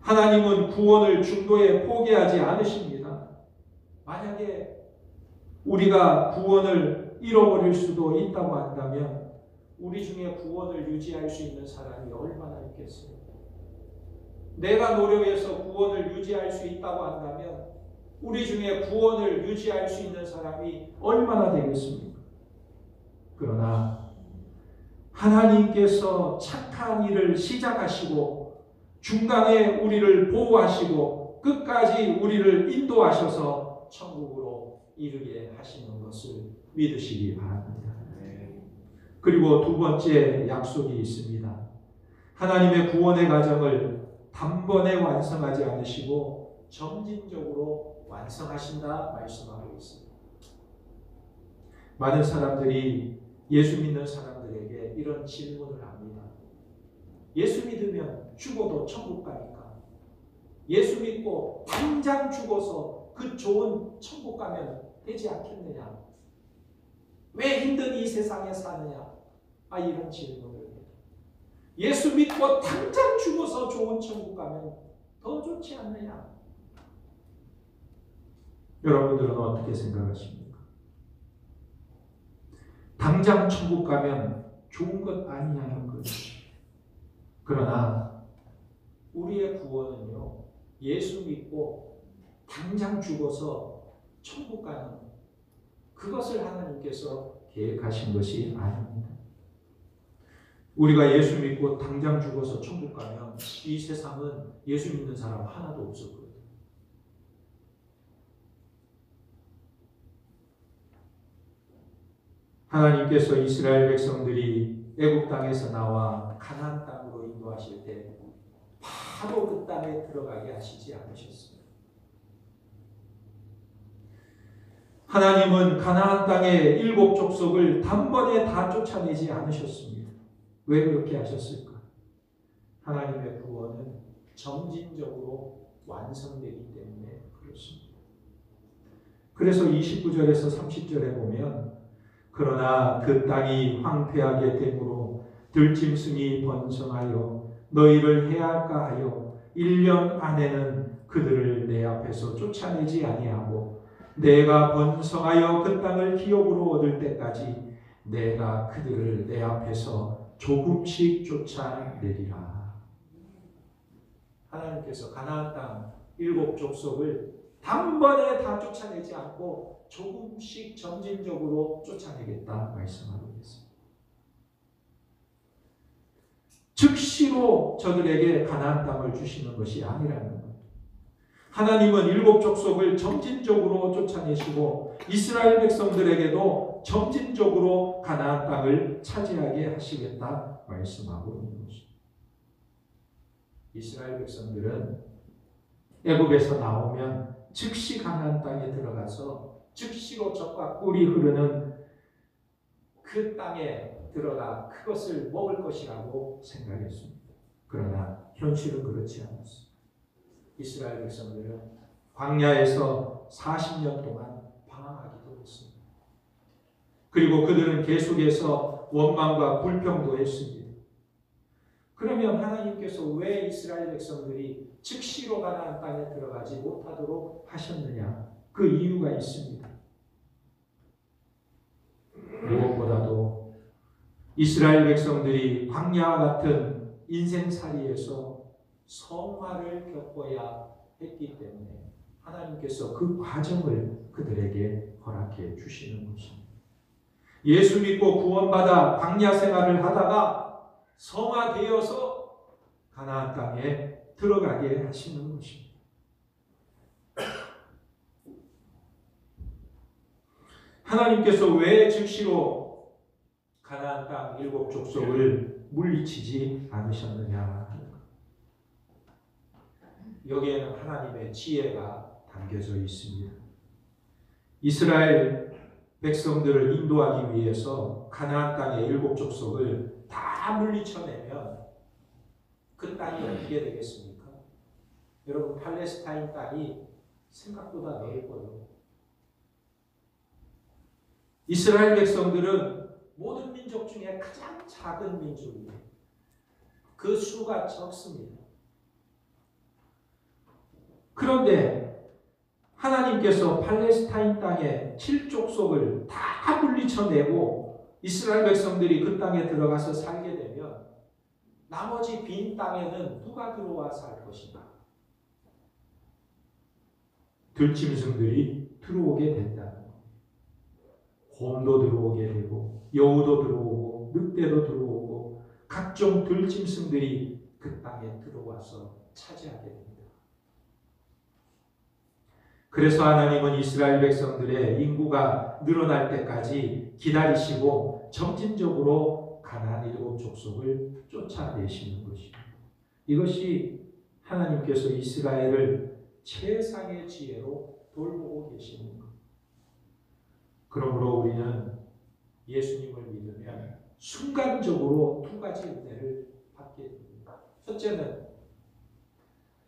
하나님은 구원을 중도에 포기하지 않으십니다. 만약에 우리가 구원을 잃어버릴 수도 있다고 한다면 우리 중에 구원을 유지할 수 있는 사람이 얼마나 있겠어요? 내가 노력해서 구원을 유지할 수 있다고 한다면 우리 중에 구원을 유지할 수 있는 사람이 얼마나 되겠습니까? 그러나 하나님께서 착한 일을 시작하시고 중간에 우리를 보호하시고 끝까지 우리를 인도하셔서 천국으로 이르게 하시는 것을 믿으시기 바랍니다. 그리고 두 번째 약속이 있습니다. 하나님의 구원의 과정을 단번에 완성하지 않으시고 점진적으로 완성하신다 말씀하고 있습니다. 많은 사람들이 예수 믿는 사람들에게 이런 질문을 합니다. 예수 믿으면 죽어도 천국 가니까 예수 믿고 당장 죽어서 그 좋은 천국 가면 되지 않겠느냐? 왜 힘든 이 세상에 사느냐? 이런 질문을 해요. 예수 믿고 당장 죽어서 좋은 천국 가면 더 좋지 않느냐? 여러분들은 어떻게 생각하십니까? 당장 천국 가면 좋은 것 아니냐는 거죠. 그러나 우리의 구원은요, 예수 믿고 당장 죽어서 천국 가는 그것을 하나님께서 계획하신 것이 아닙니다. 우리가 예수 믿고 당장 죽어서 천국 가면 이 세상은 예수 믿는 사람 하나도 없을 거예요. 하나님께서 이스라엘 백성들이 애굽 땅에서 나와 가나안 땅으로 인도하실 때 바로 그 땅에 들어가게 하시지 않으셨습니다. 하나님은 가나안 땅의 7 족속을 단번에 다 쫓아내지 않으셨습니다. 왜 그렇게 하셨을까? 하나님의 구원은 점진적으로 완성되기 때문에 그렇습니다. 그래서 29절에서 30절에 보면 그러나 그 땅이 황폐하게 되므로 들짐승이 번성하여 너희를 해할까 하여 1년 안에는 그들을 내 앞에서 쫓아내지 아니하고 내가 번성하여 그 땅을 기업으로 얻을 때까지 내가 그들을 내 앞에서 조금씩 쫓아내리라. 하나님께서 가나안 땅 7 족속을 단번에 다 쫓아내지 않고 조금씩 점진적으로 쫓아내겠다 말씀하고 있습니다. 즉시로 저들에게 가나안 땅을 주시는 것이 아니라는 것. 하나님은 7 족속을 점진적으로 쫓아내시고 이스라엘 백성들에게도 점진적으로 가나안 땅을 차지하게 하시겠다 말씀하고 있는 것입니다. 이스라엘 백성들은 애굽에서 나오면 즉시 가나안 땅에 들어가서 즉시로 젖과 꿀이 흐르는 그 땅에 들어가 그것을 먹을 것이라고 생각했습니다. 그러나 현실은 그렇지 않았습니다. 이스라엘 백성들은 광야에서 40년 동안 방황하기도 했습니다. 그리고 그들은 계속해서 원망과 불평도 했습니다. 그러면 하나님께서 왜 이스라엘 백성들이 즉시로 가나안 땅에 들어가지 못하도록 하셨느냐? 그 이유가 있습니다. 무엇보다도 이스라엘 백성들이 광야와 같은 인생살이에서 성화를 겪어야 했기 때문에 하나님께서 그 과정을 그들에게 허락해 주시는 것입니다. 예수 믿고 구원받아 광야 생활을 하다가 성화되어서 가나안 땅에 들어가게 하시는 것입니다. 하나님께서 왜 즉시로 가나안 땅 7 족속을 물리치지 않으셨느냐 하는 것. 여기에는 하나님의 지혜가 담겨져 있습니다. 이스라엘 백성들을 인도하기 위해서 가나안 땅의 7 족속을 다 물리쳐내면 그 땅이 어떻게 되겠습니까? 여러분, 팔레스타인 땅이 생각보다 넓어요. 이스라엘 백성들은 모든 민족 중에 가장 작은 민족이에요. 그 수가 적습니다. 그런데 하나님께서 팔레스타인 땅의 7족속을 다 물리쳐내고 이스라엘 백성들이 그 땅에 들어가서 살게 되면 나머지 빈 땅에는 누가 들어와 살 것인가? 들짐승들이 들어오게 된다는 거예요. 곰도 들어오게 되고 여우도 들어오고 늑대도 들어오고 각종 들짐승들이 그 땅에 들어와서 차지하게 됩니다. 그래서 하나님은 이스라엘 백성들의 인구가 늘어날 때까지 기다리시고 점진적으로 가나안 7 족속을 쫓아내시는 것입니다. 이것이 하나님께서 이스라엘을 최상의 지혜로 돌보고 계시는 것. 그러므로 우리는 예수님을 믿으면 순간적으로 2가지 은혜를 받게 됩니다. 첫째는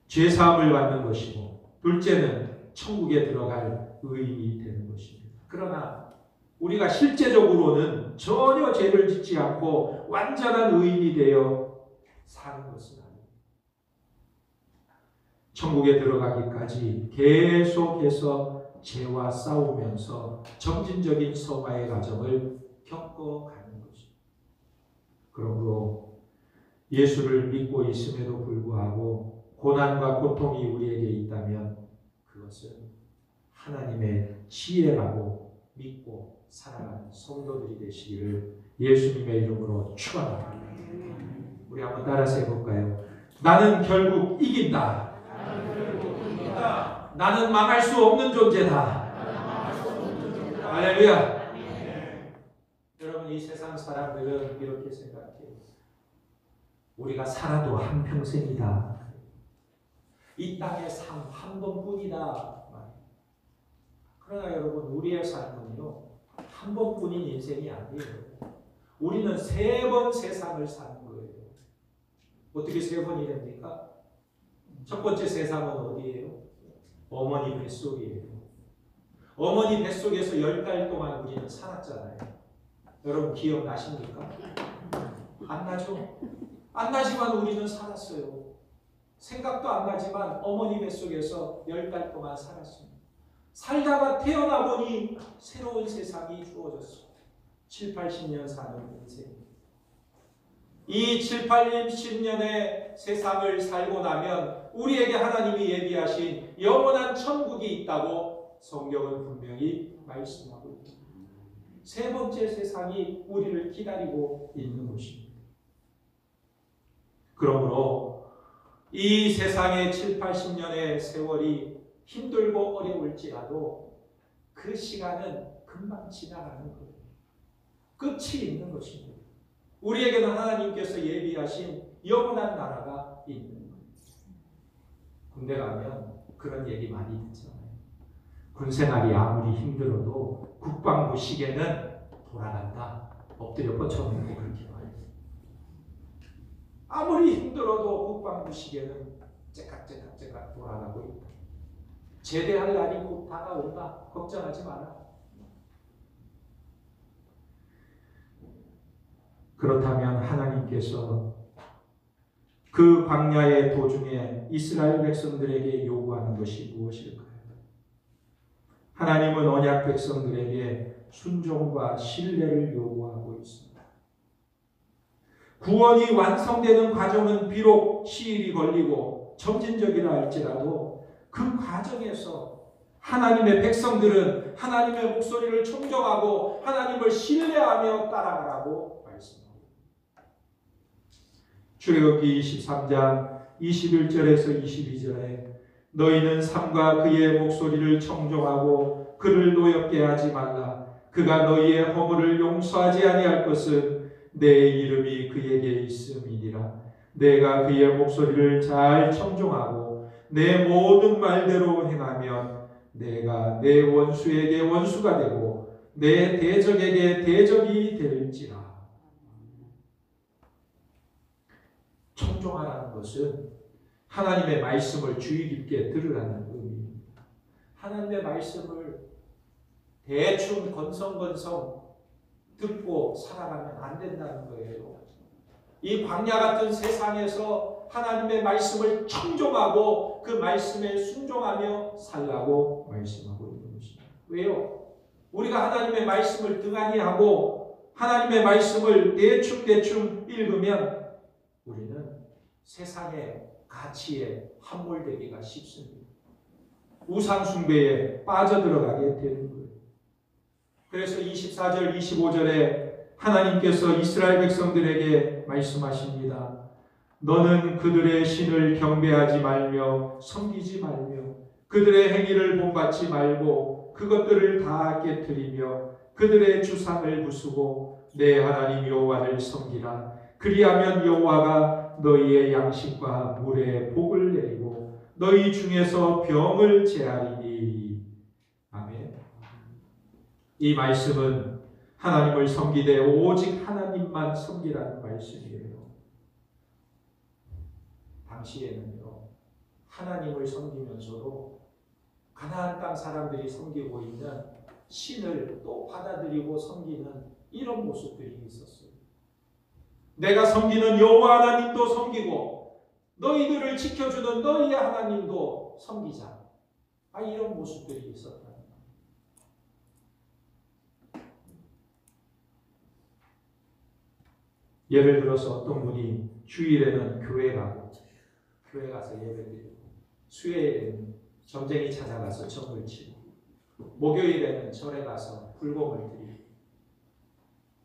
죄사함을 받는 것이고 둘째는 천국에 들어갈 의인이 되는 것입니다. 그러나 우리가 실제적으로는 전혀 죄를 짓지 않고 완전한 의인이 되어 사는 것은 아닙니다. 천국에 들어가기까지 계속해서 죄와 싸우면서 점진적인 성화의 과정을 겪어가는 것입니다. 그러므로 예수를 믿고 있음에도 불구하고 고난과 고통이 우리에게 있다면 그것은 하나님의 지혜라고 믿고 살아가는 성도들이 되시기를 예수님의 이름으로 축원합니다. 우리 한번 따라서 해볼까요? 나는 결국 이긴다. 나는 망할 수 없는 존재다. 할렐루야. 여러분, 이 세상 사람들은 이렇게 생각해요. 우리가 살아도 한평생이다. 이 땅의 삶 한 번뿐이다. 그러나 여러분, 우리의 삶은요, 한 번뿐인 인생이 아니에요. 우리는 3번 세상을 사는 거예요. 어떻게 3번이 됩니까? 첫 번째 세상은 어디예요? 어머니 뱃속이에요. 어머니 뱃속에서 10달 동안 우리는 살았잖아요. 여러분 기억나십니까? 안 나죠? 안 나지만 우리는 살았어요. 생각도 안 나지만 어머니 뱃속에서 10달 동안 살았습니다. 살다가 태어나 보니 새로운 세상이 주어졌습니다. 7, 80년 사는 인생입니다. 이 7, 80년의 세상을 살고 나면 우리에게 하나님이 예비하신 영원한 천국이 있다고 성경은 분명히 말씀하고 있습니다. 세 번째 세상이 우리를 기다리고 있는 것입니다. 그러므로 이 세상의 7, 80년의 세월이 힘들고 어려울지라도 그 시간은 금방 지나가는 거예요. 끝이 있는 것입니다. 우리에게는 하나님께서 예비하신 영원한 나라가 있는 거예요. 군대 가면 그런 얘기 많이 듣잖아요. 군생활이 아무리 힘들어도 국방부 시계는 돌아간다. 엎드려 뻗쳐놓고 그렇게 말해요. 아무리 힘들어도 국방부 시계는 째깍째깍째깍 돌아가고 있다. 제대할 날이 곧 다가온다. 걱정하지 마라. 그렇다면 하나님께서 그 광야의 도중에 이스라엘 백성들에게 요구하는 것이 무엇일까요? 하나님은 언약 백성들에게 순종과 신뢰를 요구하고 있습니다. 구원이 완성되는 과정은 비록 시일이 걸리고 점진적이라 할지라도 그 과정에서 하나님의 백성들은 하나님의 목소리를 청정하고 하나님을 신뢰하며 따라가라고 말씀합니다. 출애굽기 23장 21절에서 22절에 너희는 삼가 그의 목소리를 청종하고 그를 노엽게 하지 말라. 그가 너희의 허물을 용서하지 아니할 것은 내 이름이 그에게 있음이니라. 내가 그의 목소리를 잘 청종하고 내 모든 말대로 행하면 내가 내 원수에게 원수가 되고 내 대적에게 대적이 될지라. 청종하라는 것은 하나님의 말씀을 주의 깊게 들으라는 의미입니다. 하나님의 말씀을 대충 건성건성 듣고 살아가면 안 된다는 거예요. 이 광야 같은 세상에서 하나님의 말씀을 청종하고 그 말씀에 순종하며 살라고 말씀하고 있는 것입니다. 왜요? 우리가 하나님의 말씀을 등한히 하고 하나님의 말씀을 대충 읽으면 우리는 세상의 가치에 함몰되기가 쉽습니다. 우상 숭배에 빠져들어가게 되는 거예요. 그래서 24절, 25절에 하나님께서 이스라엘 백성들에게 말씀하십니다. 너는 그들의 신을 경배하지 말며 섬기지 말며 그들의 행위를 본받지 말고 그것들을 다 깨뜨리며 그들의 주상을 부수고 내 하나님 여호와를 섬기라. 그리하면 여호와가 너희의 양식과 물에 복을 내리고 너희 중에서 병을 제하리니. 아멘. 이 말씀은 하나님을 섬기되 오직 하나님만 섬기라는 말씀이에요. 당시에는요, 하나님을 섬기면서도 가나안 땅 사람들이 섬기고 있는 신을 또 받아들이고 섬기는 이런 모습들이 있었어요. 내가 섬기는 여호와 하나님도 섬기고 너희들을 지켜주는 너희의 하나님도 섬기자. 이런 모습들이 있었다. 예를 들어서 어떤 분이 주일에는 교회 가서 예배드리고 수요일에는 점쟁이 찾아가서 점을 치고 목요일에는 절에 가서 불공을 드리고.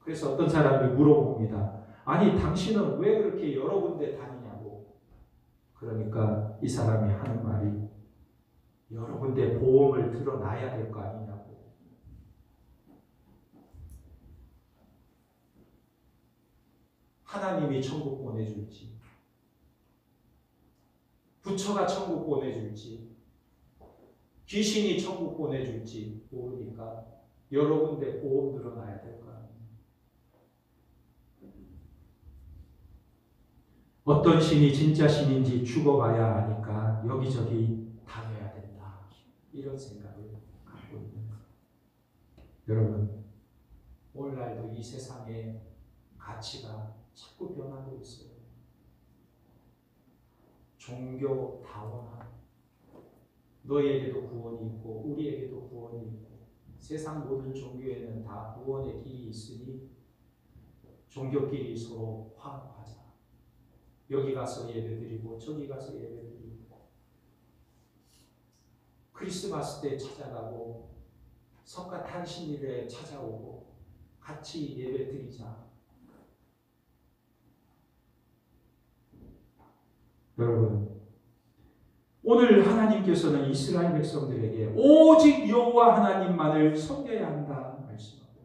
그래서 어떤 사람이 물어봅니다. 아니 당신은 왜 그렇게 여러 군데 다니냐고. 그러니까 이 사람이 하는 말이 여러 군데 보험을 들어놔야 될 거 아니냐고. 하나님이 천국 보내줄지 부처가 천국 보내줄지 귀신이 천국 보내줄지 모르니까 여러 군데 보험 들어놔야 될 거 아니에요. 어떤 신이 진짜 신인지 죽어봐야 하니까 여기저기 다녀야 된다. 이런 생각을 갖고 있는 거예요. 여러분, 오늘날도 이 세상의 가치가 자꾸 변하고 있어요. 종교다원함. 너희에게도 구원이 있고 우리에게도 구원이 있고 세상 모든 종교에는 다 구원의 길이 있으니 종교끼리 서로 화합하자. 여기 가서 예배드리고 저기 가서 예배드리고 크리스마스 때 찾아가고 석가탄신일에 찾아오고 같이 예배드리자. 여러분, 오늘 하나님께서는 이스라엘 백성들에게 오직 여호와 하나님만을 섬겨야 한다 말씀하고,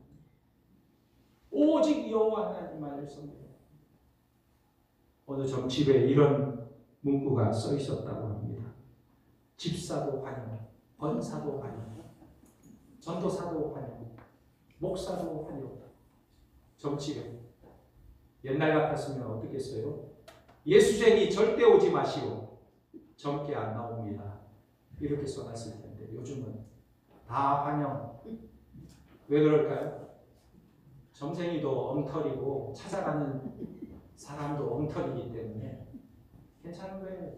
오직 여호와 하나님만을 섬겨야 한다. 어느 점집에 이런 문구가 써 있었다고 합니다. 집사도 환영, 권사도 환영, 전도사도 환영, 목사도 환영. 점집에 옛날 같았으면 어떻게 했어요? 예수쟁이 절대 오지 마시오. 젊게 안 나옵니다. 이렇게 써놨을 텐데 요즘은 다 환영. 왜 그럴까요? 점쟁이도 엉터리고 찾아가는 사람도 엉터리이기 때문에 괜찮은 거예요.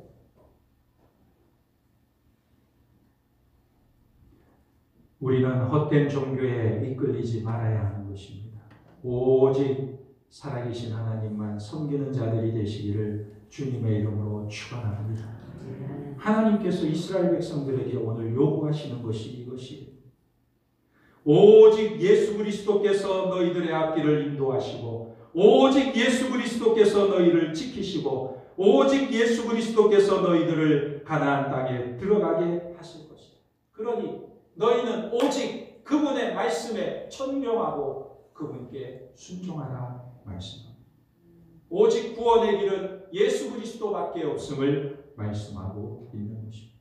우리는 헛된 종교에 이끌리지 말아야 하는 것입니다. 오직 살아계신 하나님만 섬기는 자들이 되시기를 주님의 이름으로 축원합니다. 하나님께서 이스라엘 백성들에게 오늘 요구하시는 것이 이것이에요. 오직 예수 그리스도께서 너희들의 앞길을 인도하시고, 오직 예수 그리스도께서 너희를 지키시고, 오직 예수 그리스도께서 너희들을 가나안 땅에 들어가게 하실 것이다. 그러니 너희는 오직 그분의 말씀에 천명하고 그분께 순종하라 말씀합니다. 오직 구원의 길은 예수 그리스도밖에 없음을 말씀하고 있는 것입니다.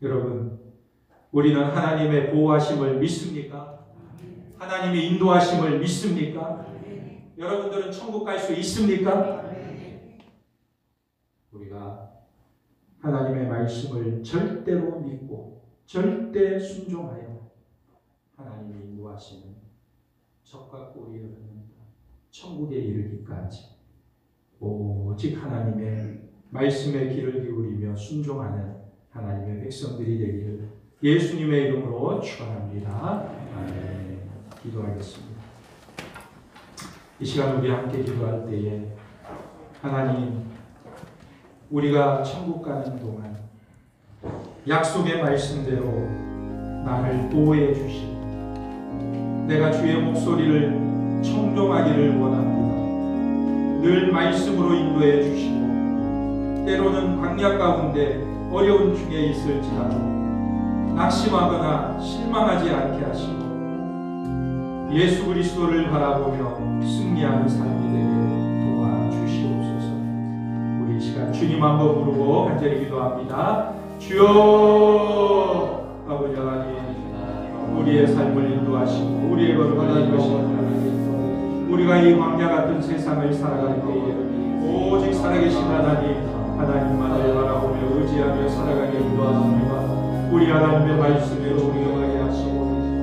여러분, 우리는 하나님의 보호하심을 믿습니까? 하나님의 인도하심을 믿습니까? 여러분들은 천국 갈 수 있습니까? 우리가 하나님의 말씀을 절대로 믿고 절대 순종하여 하나님의 인도하시는 적과 꿀이 흐르는 천국에 이르기까지 오직 하나님의 말씀에 귀를 기울이며 순종하는 하나님의 백성들이 되기를 예수님의 이름으로 축원합니다. 아멘. 기도하겠습니다. 이 시간 우리 함께 기도할 때에 하나님, 우리가 천국 가는 동안 약속의 말씀대로 나를 보호해 주시고 내가 주의 목소리를 청종하기를 원합니다. 늘 말씀으로 인도해 주시고 때로는 광야 가운데 어려운 중에 있을지라도 낙심하거나 실망하지 않게 하시고 예수 그리스도를 바라보며 승리하는 삶이 되게 도와주시옵소서. 우리 이 시간 주님 한번 부르고 간절히 기도합니다. 주여, 아버지 하나님, 우리의 삶을 인도하시고 우리의 걸음을 인도하시는 하나님, 우리가 이 광야 같은 세상을 살아갈 때에 오직 살아계신 하나님만을 바라보며 의지하며 살아가게 인도하십니다. 우리 하나님의 말씀에 순종하게 하시고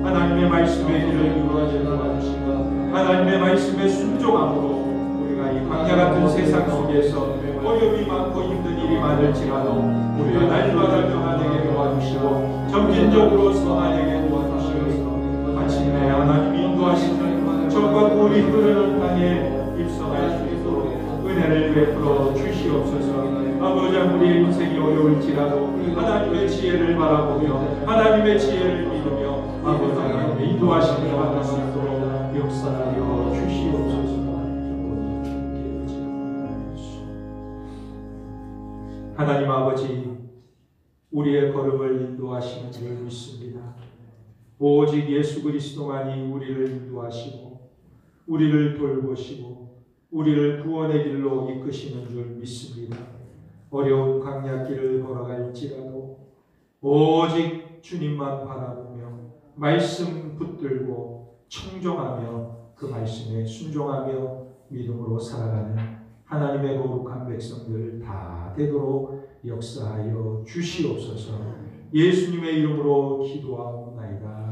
하나님의 말씀에 길을 이루어지게 도와주시고 하나님의 말씀에 순종함으로 우리가 이 광야 같은 세상 속에서 어려움이 많고 힘든 일이 많을지라도 우리가 날마다 평안하게 도와주시고 점진적으로 선하게 도와주시고 마침내 하나님이 인도하시는 적과 꿀이 흐르는 땅에 입성할 수 있도록 은혜를 베풀어 주시옵소서. 아버지, 우리의 인생이 어려울지라도 하나님의 지혜를 바라보며 하나님의 지혜를 믿으며 아버지 하나님의 인도하심을 받을 수 있도록 역사하여 주시옵소서. 하나님 아버지, 우리의 걸음을 인도하시는 줄 믿습니다. 오직 예수 그리스도만이 우리를 인도하시고 우리를 돌보시고 우리를 구원의 길로 이끄시는 줄 믿습니다. 어려운 광야길을 걸어갈지라도 오직 주님만 바라보며 말씀 붙들고 청종하며 그 말씀에 순종하며 믿음으로 살아가는 하나님의 거룩한 백성들 다 되도록 역사하여 주시옵소서. 예수님의 이름으로 기도하옵나이다.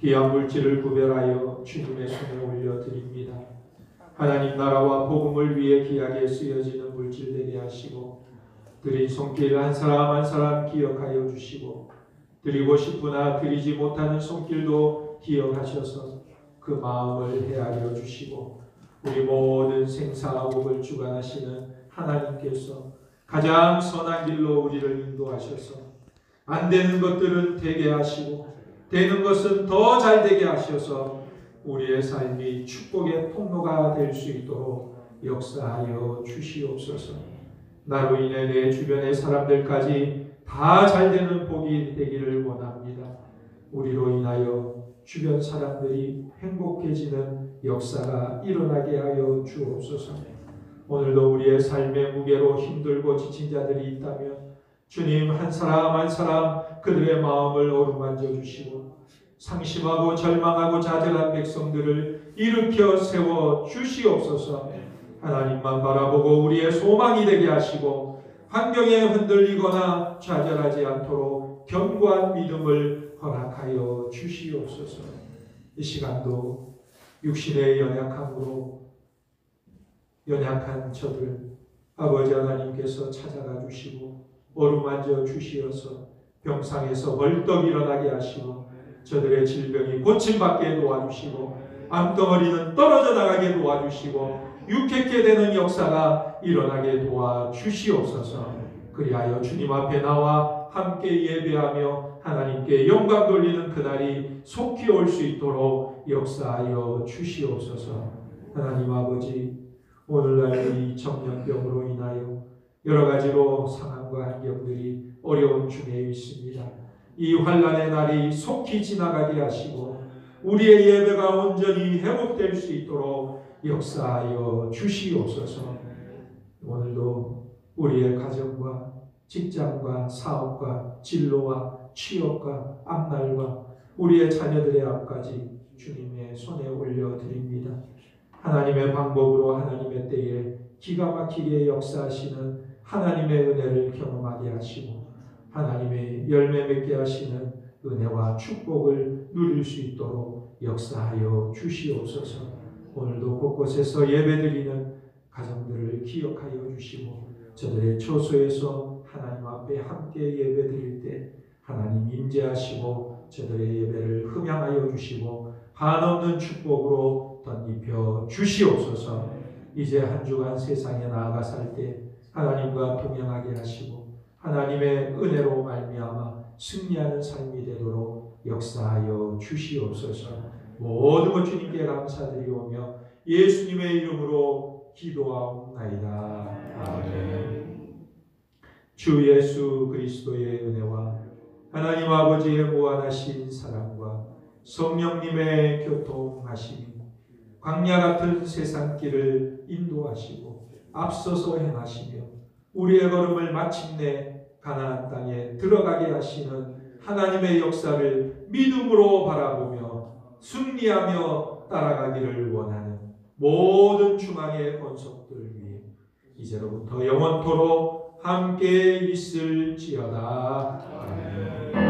귀한 물질을 구별하여 주님의 손에 올려드립니다. 하나님 나라와 복음을 위해 귀하게 쓰여지는 물질 되게 하시고 드린 손길 한 사람 한 사람 기억하여 주시고 드리고 싶으나 드리지 못하는 손길도 기억하셔서 그 마음을 헤아려 주시고 우리 모든 생사복을 주관하시는 하나님께서 가장 선한 길로 우리를 인도하셔서 안 되는 것들은 되게 하시고 되는 것은 더 잘 되게 하셔서 우리의 삶이 축복의 통로가 될 수 있도록 역사하여 주시옵소서. 나로 인해 내 주변의 사람들까지 다 잘 되는 복이 되기를 원합니다. 우리로 인하여 주변 사람들이 행복해지는 역사가 일어나게 하여 주옵소서. 오늘도 우리의 삶의 무게로 힘들고 지친 자들이 있다면 주님 한 사람 한 사람 그들의 마음을 어루만져 주시고 상심하고 절망하고 좌절한 백성들을 일으켜 세워 주시옵소서. 하나님만 바라보고 우리의 소망이 되게 하시고 환경에 흔들리거나 좌절하지 않도록 견고한 믿음을 허락하여 주시옵소서. 이 시간도 육신의 연약함으로 연약한 저들 아버지 하나님께서 찾아가 주시고 어루만져 주시어서 병상에서 벌떡 일어나게 하시고 저들의 질병이 고침받게 도와주시고 암덩어리는 떨어져 나가게 도와주시고 유쾌케 되는 역사가 일어나게 도와주시옵소서. 그리하여 주님 앞에 나와 함께 예배하며 하나님께 영광 돌리는 그날이 속히 올 수 있도록 역사하여 주시옵소서. 하나님 아버지, 오늘날 이 정령병으로 인하여 여러 가지로 상황과 환경들이 어려운 중에 있습니다. 이 환난의 날이 속히 지나가게 하시고 우리의 예배가 온전히 회복될 수 있도록 역사하여 주시옵소서. 오늘도 우리의 가정과 직장과 사업과 진로와 취업과 앞날과 우리의 자녀들의 앞까지 주님의 손에 올려드립니다. 하나님의 방법으로 하나님의 때에 기가 막히게 역사하시는 하나님의 은혜를 경험하게 하시고 하나님의 열매 맺게 하시는 은혜와 축복을 누릴 수 있도록 역사하여 주시옵소서. 오늘도 곳곳에서 예배드리는 가정들을 기억하여 주시고 저들의 처소에서 하나님 앞에 함께 예배드릴 때 하나님 임재하시고 저들의 예배를 흠양하여 주시고 한없는 축복으로 덧입혀 주시옵소서. 이제 한 주간 세상에 나아가 살 때 하나님과 동행하게 하시고 하나님의 은혜로 말미암아 승리하는 삶이 되도록 역사하여 주시옵소서. 모든 것 주님께 감사드리오며 예수님의 이름으로 기도하옵나이다. 아멘. 주 예수 그리스도의 은혜와 하나님 아버지의 무한하신 사랑과 성령님의 교통하심이 광야 같은 세상길을 인도하시고 앞서서 행하시며 우리의 걸음을 마침내 가나안 땅에 들어가게 하시는 하나님의 역사를 믿음으로 바라보며 승리하며 따라가기를 원하는 모든 중앙의 권속들 위해 이제로부터 영원토록 함께 있을지어다. 아멘.